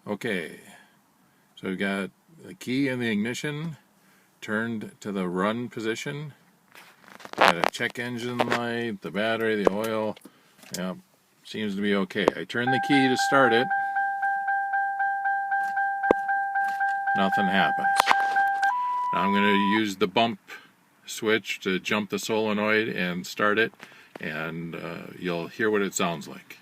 Okay, so we've got the key in the ignition turned to the run position. Got a check engine light, the battery, the oil. Yeah, seems to be okay. I turn the key to start it. Nothing happens. Now I'm going to use the bump switch to jump the solenoid and start it, and you'll hear what it sounds like.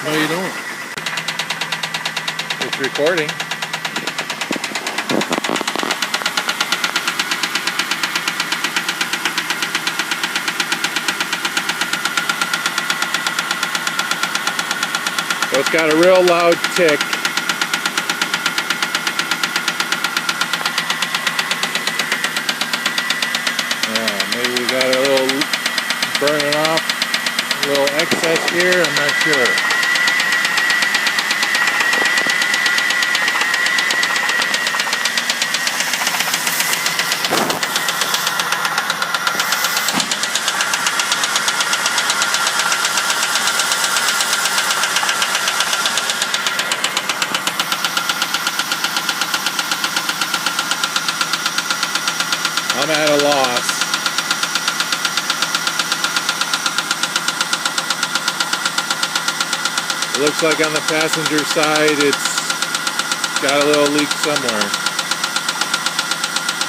No, you don't. It's recording. So it's got a real loud tick. Maybe we got a little burning off, a little excess here, I'm not sure. I'm at a loss. It looks like on the passenger side it's got a little leak somewhere.